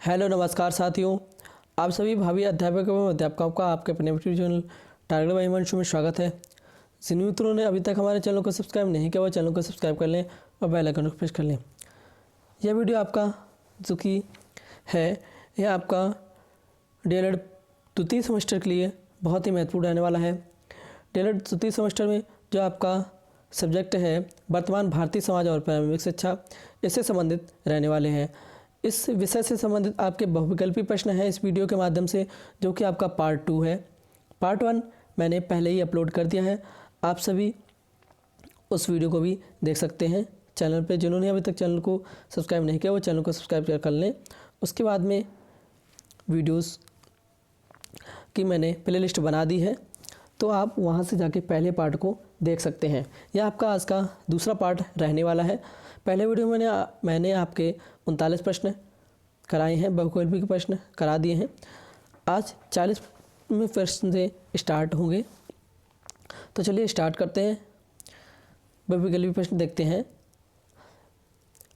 Hello नमस्कार साथियों, आप सभी भावी अध्यापक एवं अध्यापकों का आपके अपने YouTube channel Target by Himanshu में स्वागत है। जिन मित्रों ने अभी तक हमारे चैनल को सब्सक्राइब नहीं किया वो चैनल को सब्सक्राइब कर लें और बेल आइकन को प्रेस कर लें। यह वीडियो आपका जो कि है यह आपका डीएलएड द्वितीय सेमेस्टर के लिए बहुत ही महत्वपूर्ण रहने वाला है। डीएलएड द्वितीय सेमेस्टर में जो आपका सब्जेक्ट है वर्तमान भारतीय समाज और प्रारंभिक शिक्षा, इससे संबंधित रहने वाले हैं। इस विषय से संबंधित आपके बहुविकल्पी प्रश्न हैं इस वीडियो के माध्यम से, जो कि आपका पार्ट 2 है। पार्ट 1 मैंने पहले ही अपलोड कर दिया है, आप सभी उस वीडियो को भी देख सकते हैं चैनल पे। जिन्होंने अभी तक चैनल को सब्सक्राइब नहीं किया वो चैनल को सब्सक्राइब कर लें। उसके बाद में वीडियोस की मैंने प्लेलिस्ट बना दी है, तो आप वहां से जाके पहले पार्ट को देख सकते हैं। यह आपका आज का दूसरा पार्ट रहने वाला है। पहले वीडियो में मैंने आपके 39 प्रश्न कराए हैं, बहुविकल्पी के प्रश्न करा दिए हैं। आज 40वें प्रश्न से स्टार्ट होंगे, तो चलिए स्टार्ट करते हैं। बहुविकल्पी प्रश्न देखते हैं।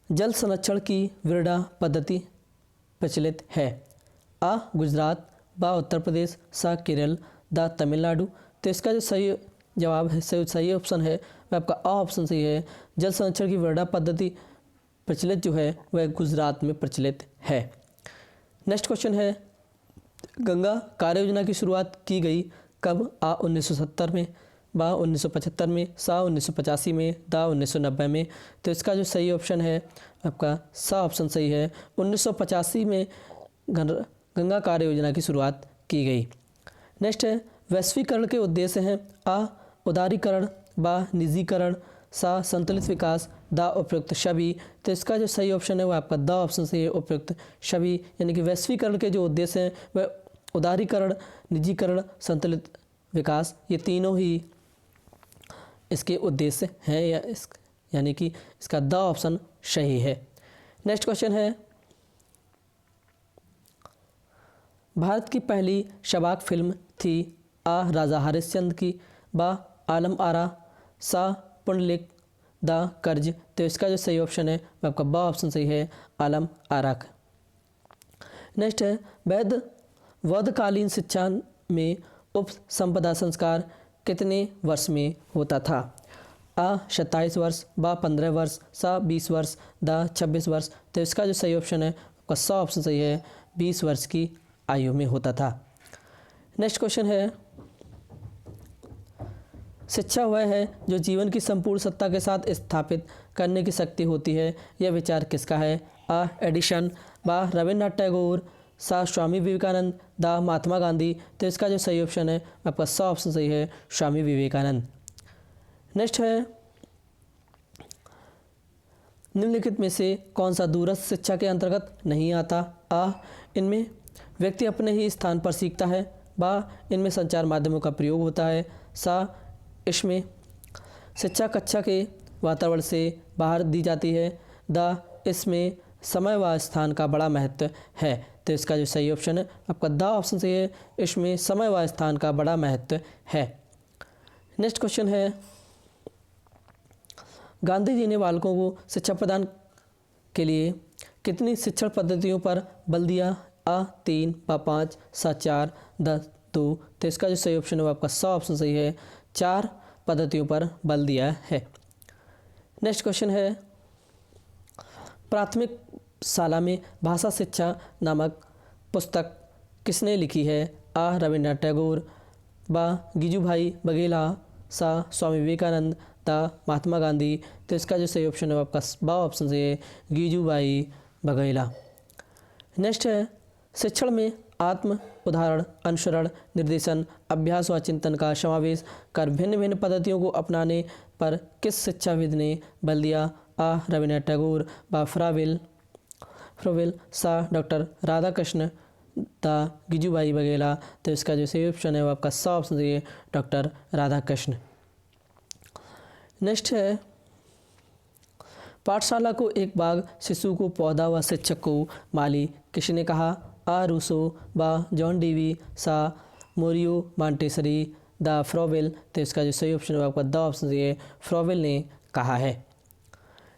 जल संरक्षण की वृडा पद्धति प्रचलित है? आ गुजरात, बा उत्तर प्रदेश, सा केरल, दा तमिलनाडु। तो इसका जो सही जवाब है, सही ऑप्शन है वह आपका आ ऑप्शन सही है। जल संरक्षण की वृडा पद्धति प्रचलित जो है वह गुजरात में प्रचलित है। नेक्स्ट क्वेश्चन है, गंगा कार्य योजना की शुरुआत की गई कब? आ 1970 में, बा 1975 में, सा 1985 में, दा 1990 में। तो इसका जो सही ऑप्शन है आपका सा ऑप्शन सही है। 1985 में गंगा कार्य योजना की शुरुआत की गई। नेक्स्ट है, वैश्वीकरण के उद्देश्य हैं? आ उदारीकरण, बा निजीकरण, सा संतुलित विकास, दा उपयुक्त सभी। तो इसका जो सही ऑप्शन है वो आपका दा ऑप्शन सही है, उपयुक्त सभी। यानी कि वैश्वीकरण के जो उद्देश्य हैं वह उदारीकरण, निजीकरण, संतुलित विकास, ये तीनों ही इसके उद्देश्य हैं यानी कि इसका दा ऑप्शन सही है। नेक्स्ट क्वेश्चन है, भारत की पहली शबाक फिल्म थी? आ राजा हरिश्चंद्र की, बा आलम आरा, सा पुंडलिक, दा कर्ज। तो इसका जो सही ऑप्शन है आपका बा ऑप्शन सही है, आलम आरा का। नेक्स्ट है, वैदिककालीन शिक्षा में उप संपदा संस्कार कितने वर्ष में होता था? आ 27 वर्ष, बा 15 वर्ष, सा 20 वर्ष, दा 26 वर्ष। तो इसका जो सही ऑप्शन है आपका सा ऑप्शन सही है, 20 वर्ष की आयु में होता था। नेक्स्ट क्वेश्चन है, शिक्षा वह है जो जीवन की संपूर्ण सत्ता के साथ स्थापित करने की शक्ति होती है, यह विचार किसका है? आ एडिशन, बा रविन्द्रनाथ टैगोर, सा स्वामी विवेकानंद, दा महात्मा गांधी। तो इसका जो सही ऑप्शन है आपका सा ऑप्शन सही है, स्वामी विवेकानंद। नेक्स्ट है, निम्नलिखित में से कौन सा दूरस्थ शिक्षा के अंतर्गत नहीं आता? आ इनमें व्यक्ति अपने ही स्थान पर सीखता है, बा इनमें संचार माध्यमों का प्रयोग होता है, सा इसमें शिक्षा कक्षा के वातावरण से बाहर दी जाती है, दा इसमें समय व स्थान का बड़ा महत्व है। तो इसका जो सही ऑप्शन है आपका दा ऑप्शन सही है, इसमें समय व स्थान का बड़ा महत्व है। नेक्स्ट क्वेश्चन है, गांधी जी ने बालकों को शिक्षा प्रदान के लिए कितनी शिक्षण पद्धतियों पर बल दिया? आ 3, बा 5, सा 4, दा 2। तो इसका जो सही ऑप्शन है आपका सा ऑप्शन सही है, 4 पद्धतियों पर बल दिया है। नेक्स्ट क्वेश्चन है, प्राथमिक शाला में भाषा शिक्षा नामक पुस्तक किसने लिखी है? आ रविन्द्रनाथ टैगोर, बा गिजुभाई बघेला, सा स्वामी विवेकानंद, दा महात्मा गांधी। तो इसका जो सही ऑप्शन है आपका बा ऑप्शन सही है, गिजुभाई बघेला। नेक्स्ट है, शिक्षण में आत्म उदाहरण, अनुसरण, निर्देशन, अभ्यास व चिंतन का समावेश कर भिन्न भिन्न पद्धतियों को अपनाने पर किस शिक्षाविद ने बल दिया? आ रविन्द्रनाथ टैगोर, बा फ्राविल, सा डॉक्टर राधाकृष्ण, दा गिजुभाई बघेला। तो इसका जो सही ऑप्शन है वो आपका सा ऑप्शन सही है, डॉक्टर राधाकृष्ण। नेक्स्ट है, पाठशाला को एक बाग, शिशु को पौधा व शिक्षक को माली किसने कहा? आ रूसो, बा जॉन डीवी, सा मोरियो मॉन्टेसरी, दा फ्रॉवेल। तो इसका जो सही ऑप्शन है आपका द ऑप्शन सही है, फ्रॉवेल ने कहा है।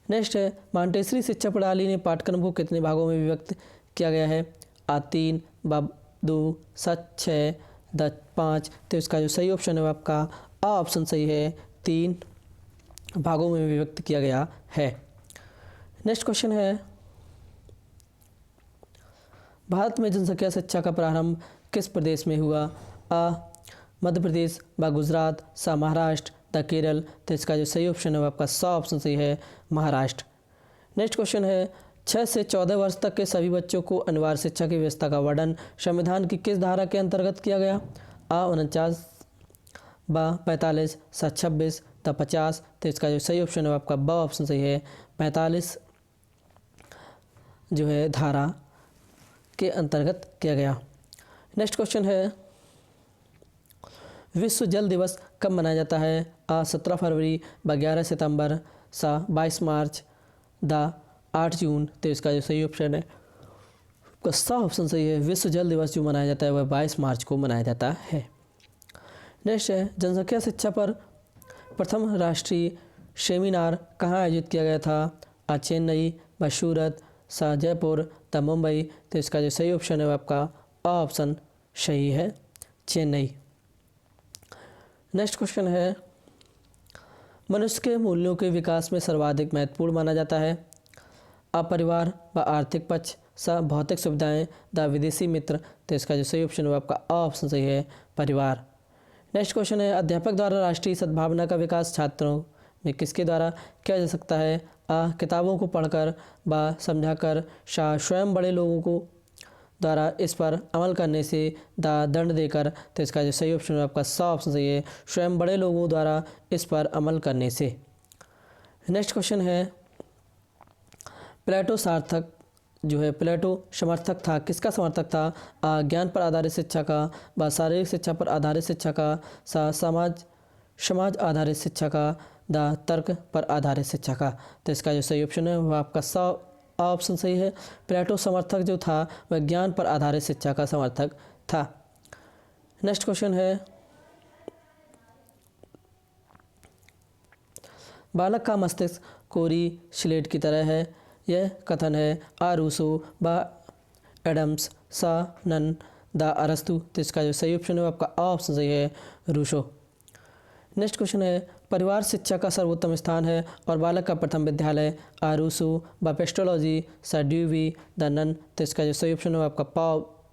नेक्स्ट है, मॉन्टेसरी शिक्षा प्रणाली ने पाठ्यक्रम को कितने भागों में विभक्त किया गया है? आ 3, ब 2, स 6, द 5। तो इसका जो सही ऑप्शन है वो आपका आ ऑप्शन सही है, 3 भागों में विभक्त किया गया है। नेक्स्ट क्वेश्चन है, भारत में जनसंख्या शिक्षा का प्रारंभ किस प्रदेश में हुआ? आ मध्य प्रदेश, ब गुजरात, सा महाराष्ट्र, द केरल। तो इसका जो सही ऑप्शन है वो आपका सा ऑप्शन सही है, महाराष्ट्र। नेक्स्ट क्वेश्चन है, 6 से 14 वर्ष तक के सभी बच्चों को अनिवार्य शिक्षा की व्यवस्था का वर्णन संविधान की किस धारा के अंतर्गत किया गया? आ 49, ब 45, सा 26, द 50। तो इसका जो सही ऑप्शन है वो आपका ब ऑप्शन सही है, 45 जो है धारा के अंतर्गत किया गया। नेक्स्ट क्वेश्चन है, विश्व जल दिवस कब मनाया जाता है? आ 17 फरवरी, ब 11 सितंबर, सा 22 मार्च, द 8 जून। तो इसका जो सही ऑप्शन है उसका सा ऑप्शन सही है, विश्व जल दिवस जो मनाया जाता है वह 22 मार्च को मनाया जाता है। नेक्स्ट है, जनसंख्या शिक्षा पर प्रथम राष्ट्रीय सेमिनार कहाँ आयोजित किया गया था? आ चेन्नई, ब सूरत, सा जयपुर, द मुंबई। तो इसका जो सही ऑप्शन है वो आपका आ ऑप्शन सही है, चेन्नई। नेक्स्ट क्वेश्चन है, मनुष्य के मूल्यों के विकास में सर्वाधिक महत्वपूर्ण माना जाता है? आ परिवार, व आर्थिक पक्ष, सा भौतिक सुविधाएं, द विदेशी मित्र। तो इसका जो सही ऑप्शन है वो आपका आ ऑप्शन सही है, परिवार। नेक्स्ट क्वेश्चन है, अध्यापक द्वारा राष्ट्रीय सद्भावना का विकास छात्रों में किसके द्वारा किया जा सकता है? आ किताबों को पढ़कर, ब समझाकर, सा स्वयं बड़े लोगों को द्वारा इस पर अमल करने से, द दंड देकर। तो इसका जो सही ऑप्शन है आपका सा ऑप्शन सही है, स्वयं बड़े लोगों द्वारा इस पर अमल करने से। नेक्स्ट क्वेश्चन है, प्लेटो सार्थक जो है प्लेटो समर्थक था, किसका समर्थक था? आ ज्ञान पर आधारित शिक्षा का, ब शारीरिक शिक्षा पर आधारित शिक्षा का, सा समाज आधारित शिक्षा का, द तर्क पर आधारित शिक्षा का। तो इसका जो सही ऑप्शन है वह आपका सा ऑप्शन सही है, प्लेटो समर्थक जो था वह ज्ञान पर आधारित शिक्षा का समर्थक था। नेक्स्ट क्वेश्चन है, बालक का मस्तिष्क कोरी स्लेट की तरह है, यह कथन है आ रूसो, ब एडम्स, सा नन, द अरस्तु। तो इसका जो सही ऑप्शन है वो आपका आ ऑप्शन सही है, रूसो। नेक्स्ट क्वेश्चन है, परिवार शिक्षा का सर्वोत्तम स्थान है और बालक का प्रथम विद्यालय? आ रूसो, ब पेस्टोलॉजी, सा ड्यूवी, द नन। तो इसका जो सही ऑप्शन है वो आपका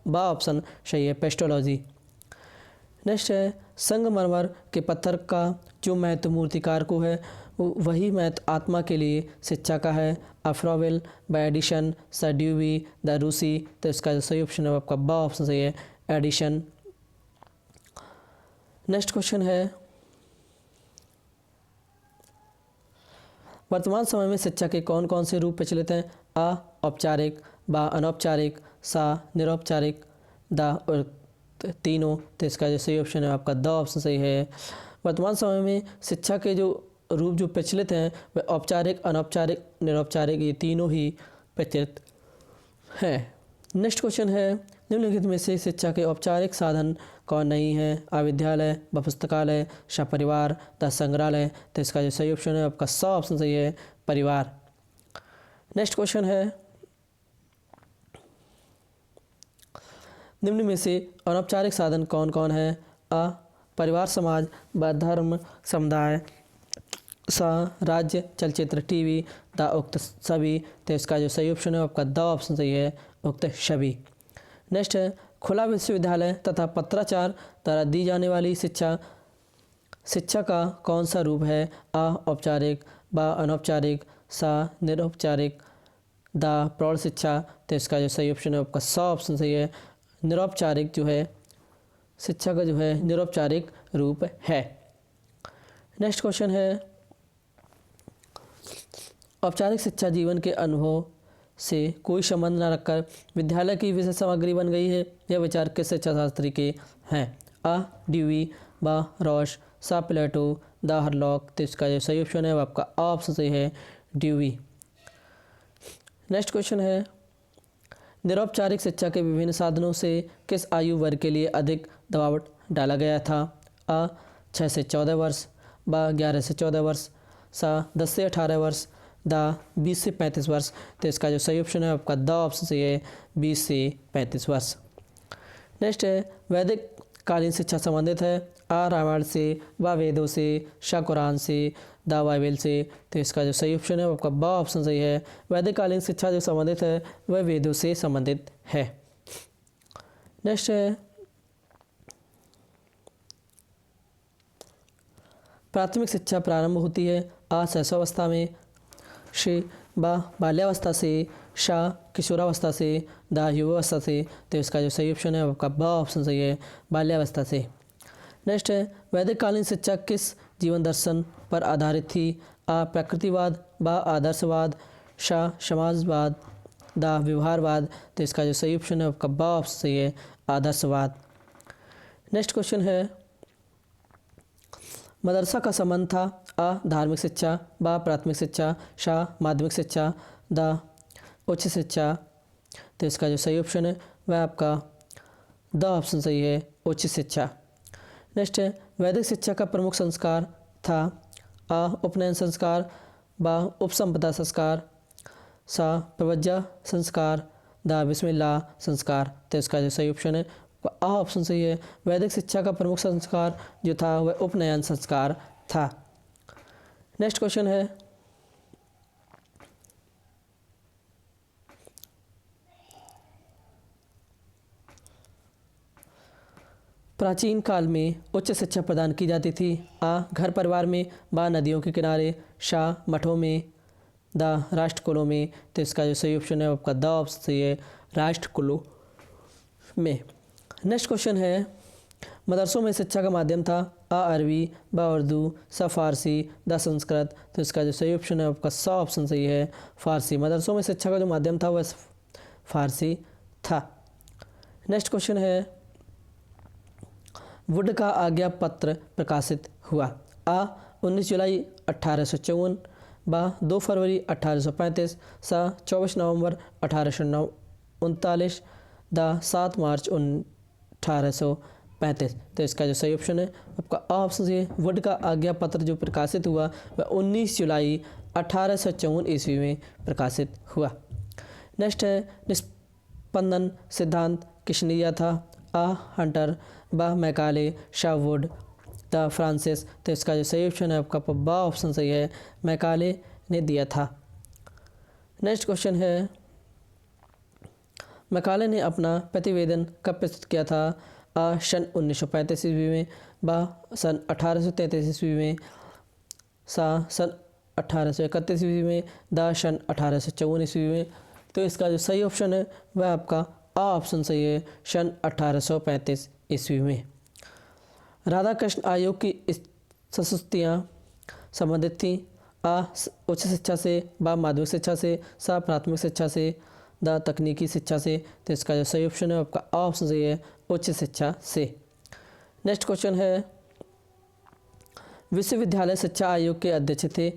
बा ऑप्शन सही है, पेस्टोलॉजी। नेक्स्ट है, संगमरमर के पत्थर का जो महत्व मूर्तिकार को है वही महत्व आत्मा के लिए शिक्षा का है? अफ्रोवेल, ब एडिशन, सा ड्यूवी, द रूसी। तो इसका जो सही ऑप्शन है वो आपका बा ऑप्शन सही है, एडिशन। नेक्स्ट क्वेश्चन है, वर्तमान समय में शिक्षा के कौन कौन से रूप प्रचलित हैं? आ औपचारिक, ब अनौपचारिक, सा निरौपचारिक, द तीनों। तो इसका जो सही ऑप्शन है आपका द ऑप्शन सही है। वर्तमान समय में शिक्षा के जो रूप जो प्रचलित हैं वह औपचारिक, अनौपचारिक, निरौपचारिक, ये तीनों ही प्रचलित हैं। नेक्स्ट क्वेश्चन है, निम्नलिखित में से शिक्षा के औपचारिक साधन कौन नहीं है? आ विद्यालय, ब पुस्तकालय, सा परिवार, द संग्रहालय। तो इसका जो सही ऑप्शन है आपका सा ऑप्शन सही है, परिवार। नेक्स्ट क्वेश्चन है, निम्न में से अनौपचारिक साधन कौन कौन है? आ परिवार, समाज, ब धर्म, समुदाय, सा राज्य, चलचित्र, टीवी, द उक्त सभी। तो इसका जो सही ऑप्शन है आपका द ऑप्शन सही है, उक्त सभी। नेक्स्ट है, खुला विश्वविद्यालय तथा पत्राचार द्वारा दी जाने वाली शिक्षा का कौन सा रूप है? आ औपचारिक, ब अनौपचारिक, सा निरौपचारिक, द प्रौढ़ शिक्षा। तो इसका जो सही ऑप्शन है आपका सा ऑप्शन सही है, निरौपचारिक जो है शिक्षा का जो है निरौपचारिक रूप है। नेक्स्ट क्वेश्चन है, औपचारिक शिक्षा जीवन के अनुभव से कोई संबंध न रखकर विद्यालय की विषय सामग्री बन गई है, यह विचार किस शिक्षा शास्त्री के हैं? आ ड्यूवी, ब रॉश, सा प्लेटो, द हरलॉक। तो इसका जो सही ऑप्शन है वो आपका आ ऑप्शन सही है, ड्यूवी। नेक्स्ट क्वेश्चन है, निरौपचारिक शिक्षा के विभिन्न साधनों से किस आयु वर्ग के लिए अधिक दबाव डाला गया था? आ 6 से 14 वर्ष, ब 11 से 14 वर्ष, सा 10 से 18 वर्ष, द 20 से 35 वर्ष। तो इसका जो सही ऑप्शन है आपका द ऑप्शन सही है 20 से 35 वर्ष। नेक्स्ट है वैदिक कालीन शिक्षा संबंधित है आ रामायण से, व वेदों से, श कुरान से, द बाइबल से। तो इसका जो सही ऑप्शन है आपका ब ऑप्शन सही है। वैदिक कालीन शिक्षा जो संबंधित है वह वेदों से संबंधित है। नेक्स्ट है प्राथमिक शिक्षा प्रारंभ होती है आ शैशवावस्था में, श बाल्यावस्था से, श किशोरावस्था से, द युवावस्था से। तो इसका जो सही ऑप्शन है आपका ब ऑप्शन सही है बाल्यावस्था से। नेक्स्ट है वैदिक कालीन शिक्षा किस जीवन दर्शन पर आधारित थी आ प्रकृतिवाद, ब आदर्शवाद, श समाजवाद, द व्यवहारवाद। तो इसका जो सही ऑप्शन है आपका ब ऑप्शन सही है आदर्शवाद। नेक्स्ट क्वेश्चन है मदरसा का संबंध था आ धार्मिक शिक्षा, ब प्राथमिक शिक्षा, श माध्यमिक शिक्षा, द उच्च शिक्षा। तो इसका जो सही ऑप्शन है वह आपका द ऑप्शन सही है उच्च शिक्षा। नेक्स्ट है वैदिक शिक्षा का प्रमुख संस्कार था आ उपनयन संस्कार, ब उपसंपदा संस्कार, स प्रवज्जा संस्कार, द बिस्मिल्लाह संस्कार। तो इसका जो सही ऑप्शन है आ ऑप्शन सही है। वैदिक शिक्षा का प्रमुख संस्कार जो था वह उपनयन संस्कार था। नेक्स्ट क्वेश्चन है प्राचीन काल में उच्च शिक्षा प्रदान की जाती थी आ घर परिवार में, ब नदियों के किनारे, श मठों में, द राष्ट्रकुलों में। तो इसका जो सही ऑप्शन है आपका द ऑप्शन सही है राष्ट्रकुलों में। नेक्स्ट क्वेश्चन है मदरसों में शिक्षा का माध्यम था आ अरबी, ब उर्दू, स फारसी, द संस्कृत। तो इसका जो सही ऑप्शन है आपका स ऑप्शन सही है फारसी। मदरसों में शिक्षा का जो माध्यम था वह फारसी था। नेक्स्ट क्वेश्चन है वुड का आज्ञा पत्र प्रकाशित हुआ आ 19 जुलाई 1854, ब 2 फरवरी 1835, स 24 नवंबर 1839, द 7 मार्च 1835। तो इसका जो सही ऑप्शन है आपका ऑप्शन सही है। वुड का आज्ञा पत्र जो प्रकाशित हुआ वह 19 जुलाई 1854 ईस्वी में प्रकाशित हुआ। नेक्स्ट है निस्पंदन सिद्धांत किसने दिया था आ हंटर, ब मैकाले, श वुड, द फ्रांसिस। तो इसका जो सही ऑप्शन है आपका ब ऑप्शन सही है मैकाले ने दिया था। नेक्स्ट क्वेश्चन है मैकाले ने अपना प्रतिवेदन कब प्रस्तुत किया था आ सन 1935 ईस्वी में, ब सन 1833 ईस्वी में, सन 1831 ईस्वी में, द सन 1854 ईस्वी में। तो इसका जो सही ऑप्शन है वह आपका आ ऑप्शन सही है सन 1835 ईस्वी में। राधा कृष्ण आयोग की संस्तुतियाँ संबंधित थीं आ उच्च शिक्षा से, ब माध्यमिक शिक्षा से, स प्राथमिक शिक्षा से, द तकनीकी शिक्षा से। तो इसका जो सही ऑप्शन है आपका आ ऑप्शन सही है उच्च शिक्षा से। नेक्स्ट क्वेश्चन है विश्वविद्यालय शिक्षा आयोग के अध्यक्ष थे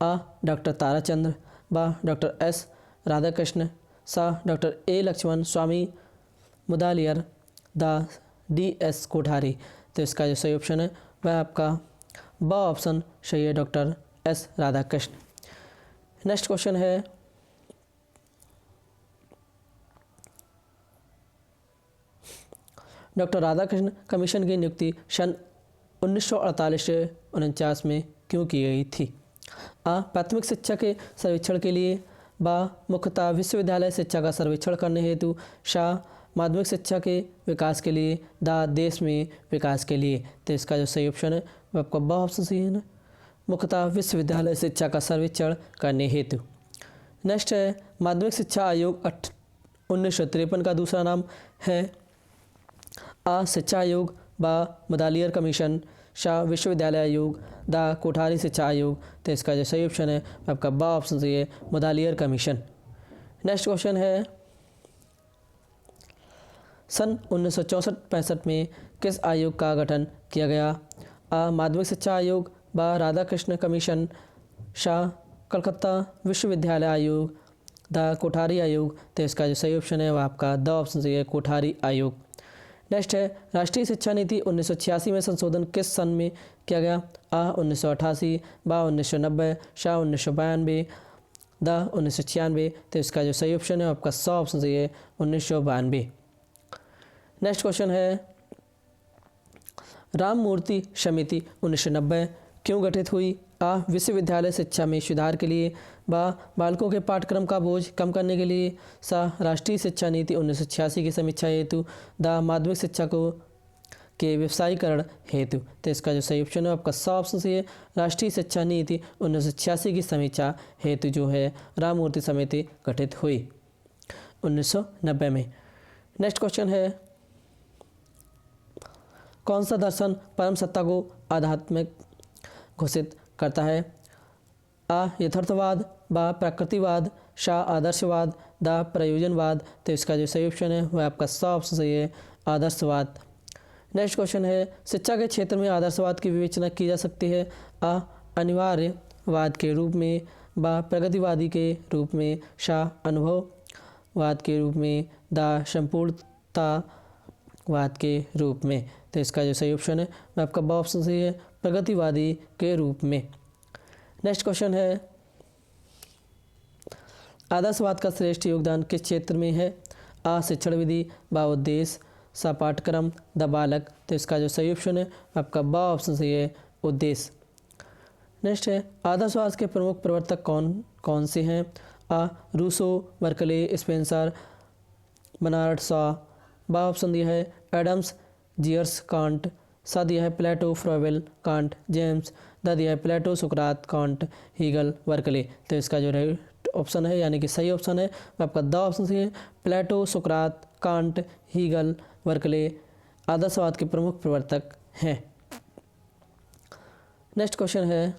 आ डॉक्टर ताराचंद्र, ब डॉक्टर एस राधाकृष्ण, स डॉक्टर ए लक्ष्मण स्वामी मुदालियर, द डी एस कोठारी। तो इसका जो सही ऑप्शन है वह आपका ब ऑप्शन सही है doctor S Radhakrishna. Next question है डॉक्टर राधाकृष्ण कमीशन की नियुक्ति सन 1948 से 49 में क्यों की गई थी आ प्राथमिक शिक्षा के सर्वेक्षण के लिए, ब मुख्यतः विश्वविद्यालय शिक्षा का सर्वेक्षण करने हेतु, श माध्यमिक शिक्षा के विकास के लिए, द देश में विकास के लिए। तो इसका जो सही ऑप्शन है वह आपका ब ऑप्शन सही है ना मुख्यतः विश्वविद्यालय शिक्षा का सर्वेक्षण करने हेतु। नेक्स्ट है माध्यमिक शिक्षा आयोग 1953 का दूसरा नाम है आ शिक्षा आयोग, ब मुदालियर कमीशन, श विश्वविद्यालय आयोग, द कोठारी शिक्षा आयोग। तो इसका जो सही ऑप्शन है आपका ब ऑप्शन सही है मुदालियर कमीशन। नेक्स्ट क्वेश्चन है सन 1964-65 में किस आयोग का गठन किया गया आ माध्यमिक शिक्षा आयोग, ब राधाकृष्ण कमीशन, श कलकत्ता विश्वविद्यालय आयोग, द कोठारी आयोग। तो इसका जो सही ऑप्शन है वह आपका द ऑप्शन सही है कोठारी आयोग। नेक्स्ट है राष्ट्रीय शिक्षा नीति 1986 में संशोधन किस सन में किया गया आ 1988, ब 1990, श 1992, द 1996। तो इसका जो सही ऑप्शन है आपका 100 ऑप्शन सही है 1992। नेक्स्ट क्वेश्चन है राम मूर्ति समिति 1990 क्यों गठित हुई? आ विश्वविद्यालय शिक्षा में सुधार के लिए, बा बालकों के पाठ्यक्रम का बोझ कम करने के लिए, सा राष्ट्रीय शिक्षा नीति 1986 की समीक्षा हेतु, द माध्यमिक शिक्षा को के व्यवसायीकरण हेतु। तो इसका जो सही ऑप्शन है आपका 100 ऑप्शन सही है राष्ट्रीय शिक्षा नीति 1986 की समीक्षा हेतु जो है राम मूर्ति समिति गठित हुई 1990 में। नेक्स्ट क्वेश्चन है कौन सा दर्शन परम सत्ता को आध्यात्मिक घोषित करता है? आ यथार्थवाद, बा प्रकृतिवाद, शा आदर्शवाद, द प्रयोजनवाद। तो इसका जो सही ऑप्शन है वह आपका 100 ऑप्शन सही है आदर्शवाद। नेक्स्ट क्वेश्चन है शिक्षा के क्षेत्र में आदर्शवाद की विवेचना की जा सकती है? आ अनिवार्यवाद के रूप में, बा प्रगतिवादी के रूप में, शा अनुभववाद के रूप में, द संपूर्णतावाद के रूप में। तो इसका जो सही ऑप्शन है वह आपका बा ऑप्शन सही है प्रगतिवादी के रूप में। नेक्स्ट क्वेश्चन है आदर्शवाद का श्रेष्ठ योगदान किस क्षेत्र में है? आ शिक्षण विधि, बा उद्देश्य, सा पाठ्यक्रम, द बालक। तो इसका जो सही ऑप्शन है आपका बा ऑप्शन सही है उद्देश्य। नेक्स्ट है आदर्शवाद के प्रमुख प्रवर्तक कौन कौन से हैं? आ Rousseau, Berkeley, Spencer, Bernard Shaw, बा ऑप्शन दिया है एडम्स, जियर्स, कांट, सा दिया है प्लेटो, फ्रॉवेल, कांट, जेम्स, द दिया है प्लेटो, सुकरात, कांट, हीगल, बर्कले। तो इसका जो राइट ऑप्शन है यानी कि सही ऑप्शन है आपका द ऑप्शन सही है प्लेटो, सुकरात, कांट, हीगल, बर्कले आदर्शवाद के प्रमुख प्रवर्तक हैं। नेक्स्ट क्वेश्चन है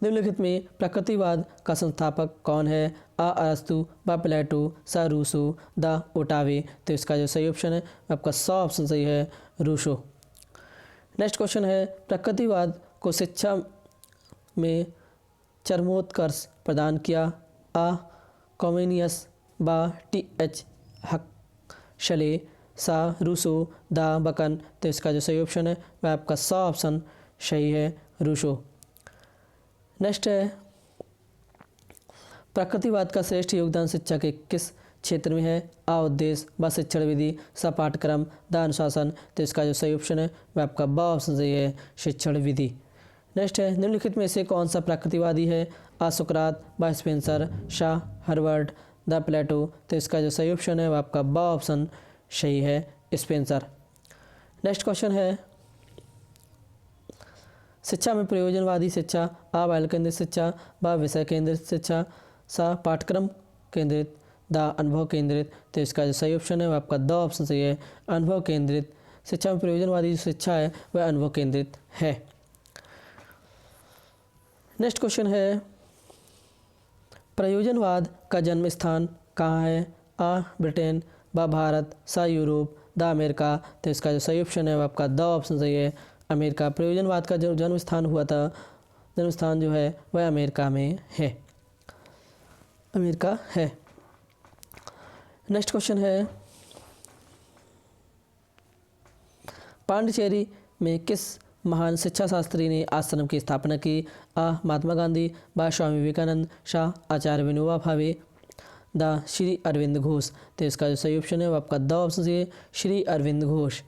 निम्नलिखित में प्रकृतिवाद का संस्थापक कौन है? आ अरस्तु, बा प्लेटो, सा रूसो, द ओटावे। तो इसका जो सही ऑप्शन है आपका 100 ऑप्शन सही है रूसो। नेक्स्ट क्वेश्चन है प्रकृतिवाद को शिक्षा में चरमोत्कर्ष प्रदान किया? आ कॉमेनियस, बा टी.एच. हक्सले, सा रूसो, द बकन। तो इसका जो सही ऑप्शन है वह आपका 100 ऑप्शन सही है रूसो। नेक्स्ट है प्रकृतिवाद का श्रेष्ठ योगदान शिक्षा के किस क्षेत्र में है? आ उद्देश्य, ब शिक्षण विधि, सा पाठ्यक्रम, द अनुशासन। तो इसका जो सही ऑप्शन है वह आपका ब ऑप्शन सही है शिक्षण विधि। नेक्स्ट है निम्नलिखित में से कौन सा प्रकृतिवादी है? आ सुकरात, ब स्पेंसर, शा हार्वर्ड, द प्लेटो। तो इसका जो सही ऑप्शन है वह आपका ब ऑप्शन सही है स्पेंसर। नेक्स्ट क्वेश्चन है शिक्षा में प्रयोजनवादी शिक्षा, आ बाल केंद्रित शिक्षा, बा विषय केंद्रित शिक्षा, सा पाठ्यक्रम केंद्रित, द अनुभव केंद्रित। तो इसका जो सही ऑप्शन है वह आपका द ऑप्शन सही है अनुभव केंद्रित। शिक्षा में प्रयोजनवादी जो शिक्षा है वह अनुभव केंद्रित है। नेक्स्ट क्वेश्चन है प्रयोजनवाद का जन्म स्थान कहाँ है? आ ब्रिटेन, बा भारत, सा यूरोप, द अमेरिका। तो इसका जो सही ऑप्शन है वह आपका द ऑप्शन सही है अमेरिका। प्रयोजनवाद का जो जन्म स्थान हुआ था जन्म स्थान जो है वह अमेरिका में है अमेरिका है। नेक्स्ट क्वेश्चन है पांडिचेरी में किस महान शिक्षा शास्त्री ने आश्रम की स्थापना की? आ महात्मा गांधी, बा स्वामी विवेकानंद, शाह आचार्य विनोबा भावे, द श्री अरविंद घोष। तो इसका जो सही ऑप्शन है वो आपका द ऑप्शन सही है श्री अरविंद घोष।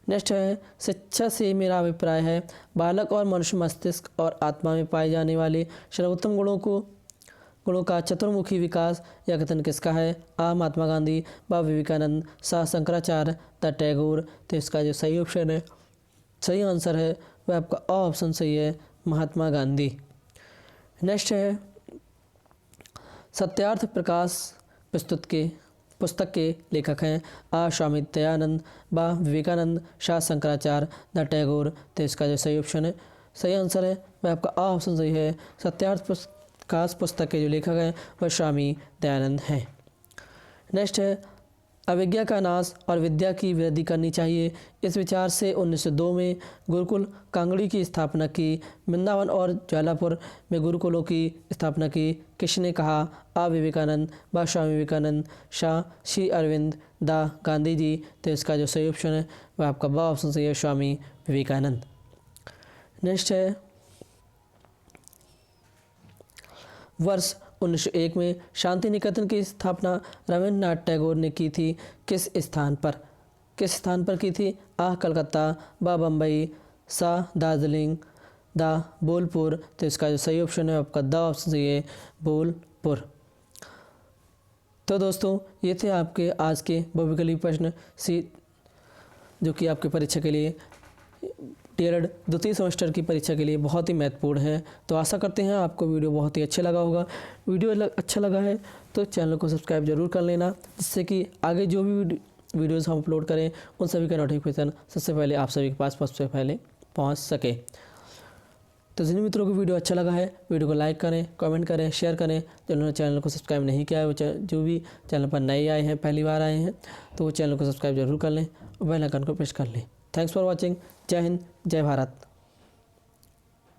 नेक्स्ट है शिक्षा से मेरा अभिप्राय है बालक और मनुष्य मस्तिष्क और आत्मा में पाए जाने वाले सर्वोत्तम गुणों का चतुर्मुखी विकास। यह कथन किसका है? आ महात्मा गांधी, बा विवेकानंद, सा शंकराचार्य, द टैगोर। तो इसका जो सही ऑप्शन है सही आंसर है वह आपका ऑप्शन सही है महात्मा गांधी। नेक्स्ट है सत्यार्थ प्रकाश पुस्तक के लेखक हैं? आ स्वामी दयानंद, बा विवेकानंद, शाह शंकराचार्य, द टैगोर। तो इसका जो सही ऑप्शन है सही आंसर है वह आपका आ ऑप्शन सही है सत्यार्थ प्रकाश पुस्तक के जो लेखक हैं वह स्वामी दयानंद हैं। नेक्स्ट है अविद्या का नाश और विद्या की वृद्धि करनी चाहिए। इस विचार से 1902 में गुरुकुल कांगड़ी की स्थापना की। वृंदावन और ज्वालापुर में गुरुकुलों की स्थापना की किसने कहा? आ विवेकानंद, बा स्वामी विवेकानंद, शाह श्री अरविंद, द गांधी जी। तो इसका जो सही ऑप्शन है वह आपका बा ऑप्शन सही है स्वामी विवेकानंद। नेक्स्ट है वर्ष 1901 में शांति निकेतन की स्थापना रविन्द्रनाथ टैगोर ने की थी। किस स्थान पर की थी? आ कलकत्ता, बा बम्बई, सा दार्जिलिंग, दा बोलपुर। तो इसका जो सही ऑप्शन है आपका द ऑप्शन सही है, बोलपुर। तो दोस्तों ये थे आपके आज के बहुविकल्पी प्रश्न जो कि आपकी परीक्षा के लिए टीएलएड द्वितीय सेमेस्टर की परीक्षा के लिए बहुत ही महत्वपूर्ण है। तो आशा करते हैं आपको वीडियो बहुत ही अच्छा लगा होगा। वीडियो अच्छा लगा है तो चैनल को सब्सक्राइब जरूर कर लेना, जिससे कि आगे जो भी वीडियोज़ हम अपलोड करें उन सभी का नोटिफिकेशन सबसे पहले आप सभी के पास सबसे पहले पहुँच सके। तो जिन मित्रों को वीडियो अच्छा लगा है वीडियो को लाइक करें, कमेंट करें, शेयर करें। जिन्होंने चैनल को सब्सक्राइब नहीं किया है वो जो भी चैनल पर नए आए हैं, पहली बार आए हैं, तो वो चैनल को सब्सक्राइब जरूर कर लें और बेल आइकन को प्रेस कर लें। Thanks for watching. जय हिंद, जय भारत।